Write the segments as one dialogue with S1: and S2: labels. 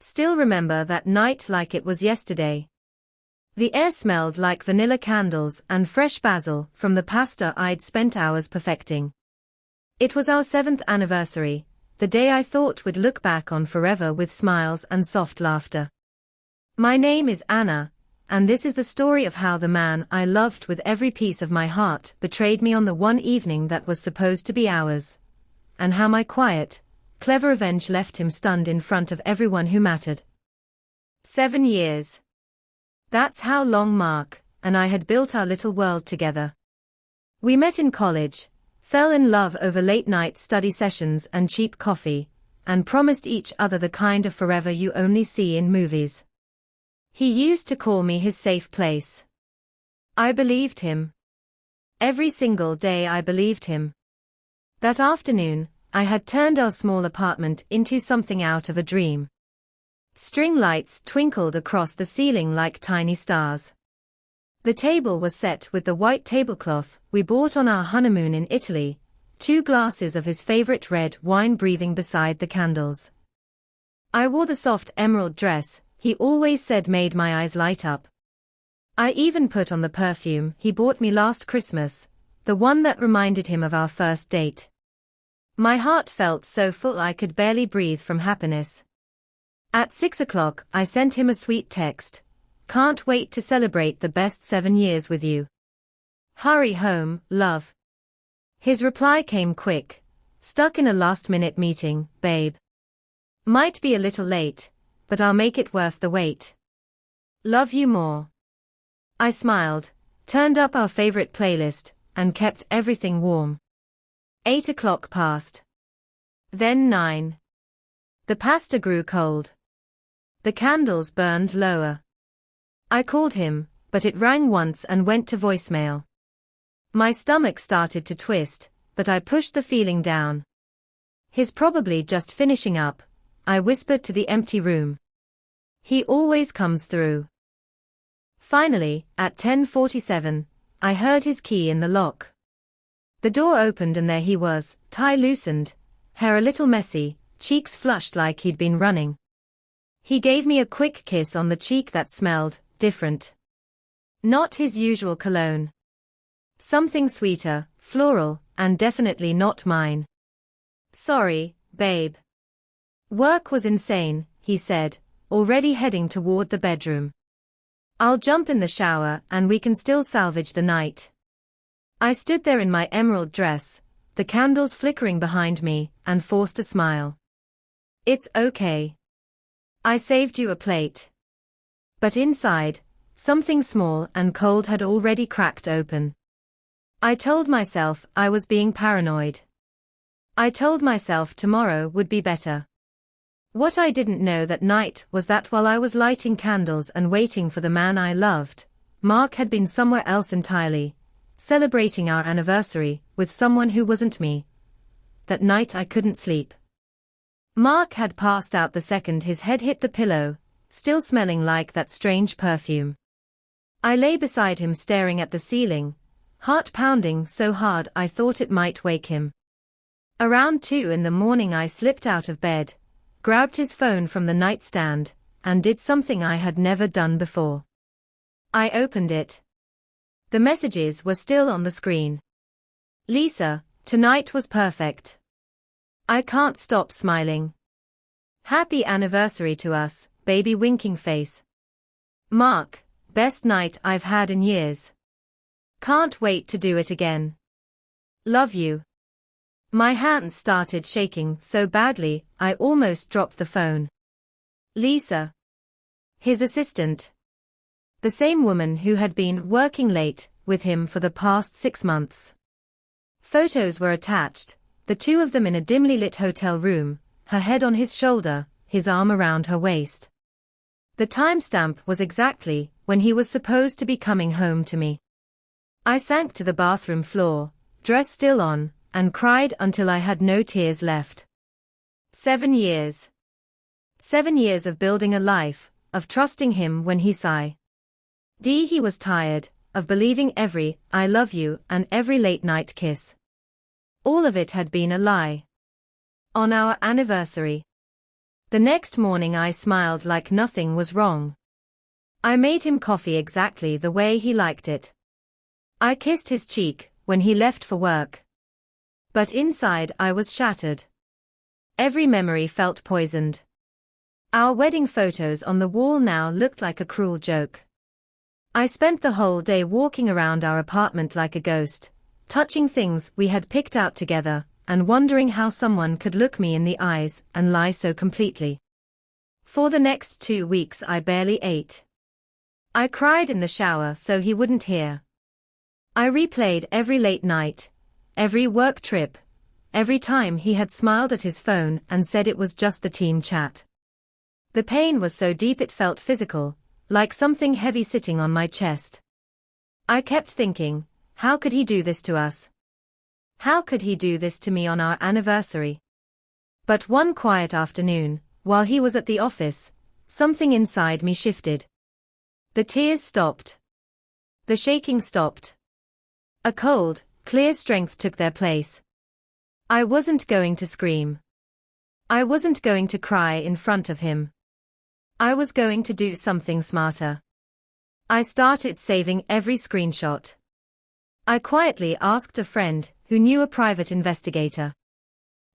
S1: Still remember that night like it was yesterday. The air smelled like vanilla candles and fresh basil from the pasta I'd spent hours perfecting. It was our 7th anniversary, the day I thought we'd look back on forever with smiles and soft laughter. My name is Anna, and this is the story of how the man I loved with every piece of my heart betrayed me on the one evening that was supposed to be ours, and how my quiet, clever revenge left him stunned in front of everyone who mattered. 7 years. That's how long Mark and I had built our little world together. We met in college, fell in love over late-night study sessions and cheap coffee, and promised each other the kind of forever you only see in movies. He used to call me his safe place. I believed him. Every single day I believed him. That afternoon, I had turned our small apartment into something out of a dream. String lights twinkled across the ceiling like tiny stars. The table was set with the white tablecloth we bought on our honeymoon in Italy, 2 glasses of his favorite red wine breathing beside the candles. I wore the soft emerald dress he always said made my eyes light up. I even put on the perfume he bought me last Christmas, the one that reminded him of our first date. My heart felt so full I could barely breathe from happiness. At 6 o'clock I sent him a sweet text. Can't wait to celebrate the best 7 years with you. Hurry home, love. His reply came quick. Stuck in a last-minute meeting, babe. Might be a little late, but I'll make it worth the wait. Love you more. I smiled, turned up our favorite playlist, and kept everything warm. 8 o'clock passed. Then 9. The pasta grew cold. The candles burned lower. I called him, but it rang once and went to voicemail. My stomach started to twist, but I pushed the feeling down. He's probably just finishing up, I whispered to the empty room. He always comes through. Finally, at 10:47, I heard his key in the lock. The door opened and there he was, tie loosened, hair a little messy, cheeks flushed like he'd been running. He gave me a quick kiss on the cheek that smelled different. Not his usual cologne. Something sweeter, floral, and definitely not mine. Sorry, babe. Work was insane, he said, already heading toward the bedroom. I'll jump in the shower and we can still salvage the night. I stood there in my emerald dress, the candles flickering behind me, and forced a smile. It's okay. I saved you a plate. But inside, something small and cold had already cracked open. I told myself I was being paranoid. I told myself tomorrow would be better. What I didn't know that night was that while I was lighting candles and waiting for the man I loved, Mark had been somewhere else entirely, celebrating our anniversary with someone who wasn't me. That night I couldn't sleep. Mark had passed out the second his head hit the pillow, still smelling like that strange perfume. I lay beside him staring at the ceiling, heart pounding so hard I thought it might wake him. Around 2 in the morning I slipped out of bed, grabbed his phone from the nightstand, and did something I had never done before. I opened it. The messages were still on the screen. Lisa, tonight was perfect. I can't stop smiling. Happy anniversary to us, baby winking face. Mark, best night I've had in years. Can't wait to do it again. Love you. My hands started shaking so badly, I almost dropped the phone. Lisa. His assistant. The same woman who had been working late with him for the past 6 months. Photos were attached, the two of them in a dimly lit hotel room, her head on his shoulder, his arm around her waist. The timestamp was exactly when he was supposed to be coming home to me. I sank to the bathroom floor, dress still on, and cried until I had no tears left. 7 years. 7 years of building a life, of trusting him when he sighed. He was tired, of believing every "I love you" and every late-night kiss. All of it had been a lie. On our anniversary. The next morning I smiled like nothing was wrong. I made him coffee exactly the way he liked it. I kissed his cheek when he left for work. But inside I was shattered. Every memory felt poisoned. Our wedding photos on the wall now looked like a cruel joke. I spent the whole day walking around our apartment like a ghost, touching things we had picked out together, and wondering how someone could look me in the eyes and lie so completely. For the next 2 weeks I barely ate. I cried in the shower so he wouldn't hear. I replayed every late night, every work trip, every time he had smiled at his phone and said it was just the team chat. The pain was so deep it felt physical, like something heavy sitting on my chest. I kept thinking, how could he do this to us? How could he do this to me on our anniversary? But one quiet afternoon, while he was at the office, something inside me shifted. The tears stopped. The shaking stopped. A cold, clear strength took their place. I wasn't going to scream. I wasn't going to cry in front of him. I was going to do something smarter. I started saving every screenshot. I quietly asked a friend who knew a private investigator.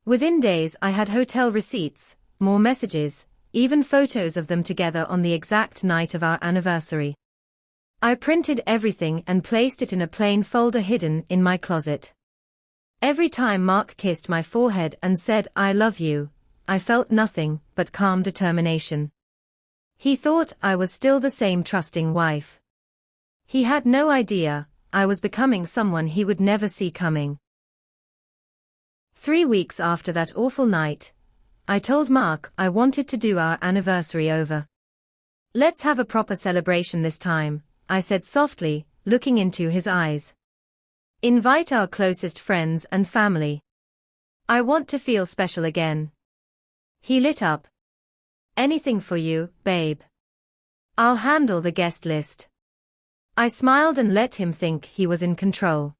S1: Within days I had hotel receipts, more messages, even photos of them together on the exact night of our anniversary. I printed everything and placed it in a plain folder hidden in my closet. Every time Mark kissed my forehead and said, "I love you," I felt nothing but calm determination. He thought I was still the same trusting wife. He had no idea I was becoming someone he would never see coming. 3 weeks after that awful night, I told Mark I wanted to do our anniversary over. "Let's have a proper celebration this time," I said softly, looking into his eyes. "Invite our closest friends and family. I want to feel special again." He lit up. "Anything for you, babe. I'll handle the guest list." I smiled and let him think he was in control.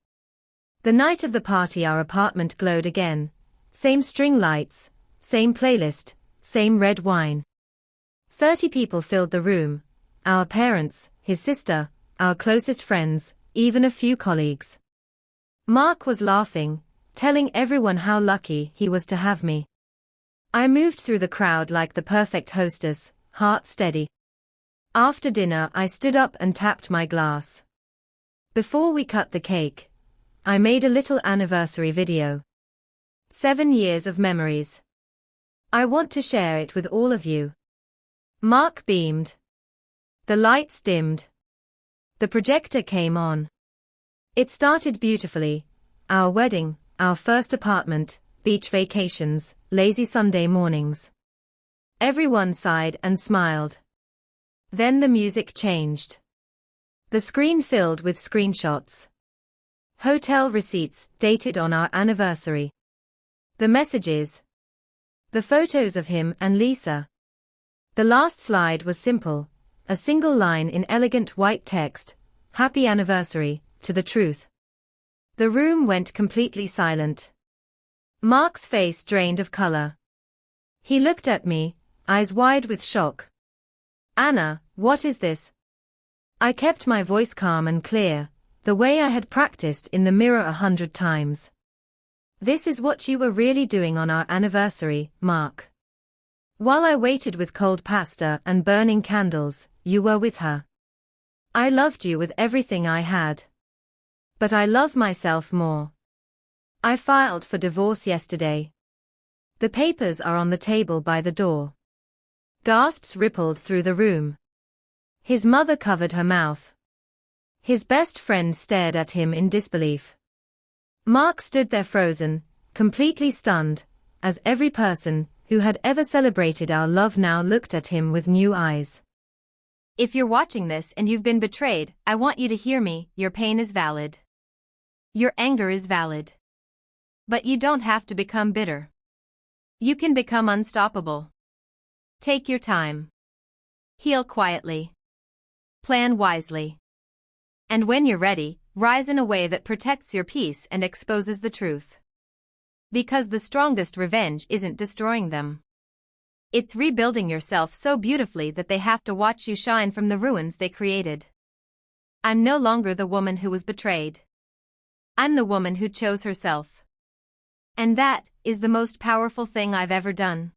S1: The night of the party our apartment glowed again. Same string lights, same playlist, same red wine. 30 people filled the room. Our parents, his sister, our closest friends, even a few colleagues. Mark was laughing, telling everyone how lucky he was to have me. I moved through the crowd like the perfect hostess, heart steady. After dinner I stood up and tapped my glass. Before we cut the cake, I made a little anniversary video. 7 years of memories. I want to share it with all of you. Mark beamed. The lights dimmed. The projector came on. It started beautifully. Our wedding, our first apartment, beach vacations, lazy Sunday mornings. Everyone sighed and smiled. Then the music changed. The screen filled with screenshots. Hotel receipts dated on our anniversary. The messages. The photos of him and Lisa. The last slide was simple, a single line in elegant white text, "Happy anniversary, to the truth." The room went completely silent. Mark's face drained of color. He looked at me, eyes wide with shock. "Anna, what is this?" I kept my voice calm and clear, the way I had practiced in the mirror 100 times. "This is what you were really doing on our anniversary, Mark. While I waited with cold pasta and burning candles, you were with her. I loved you with everything I had. But I love myself more. I filed for divorce yesterday. The papers are on the table by the door." Gasps rippled through the room. His mother covered her mouth. His best friend stared at him in disbelief. Mark stood there frozen, completely stunned, as every person who had ever celebrated our love now looked at him with new eyes. If you're watching this and you've been betrayed, I want you to hear me. Your pain is valid. Your anger is valid. But you don't have to become bitter. You can become unstoppable. Take your time. Heal quietly. Plan wisely. And when you're ready, rise in a way that protects your peace and exposes the truth. Because the strongest revenge isn't destroying them. It's rebuilding yourself so beautifully that they have to watch you shine from the ruins they created. I'm no longer the woman who was betrayed. I'm the woman who chose herself. And that is the most powerful thing I've ever done.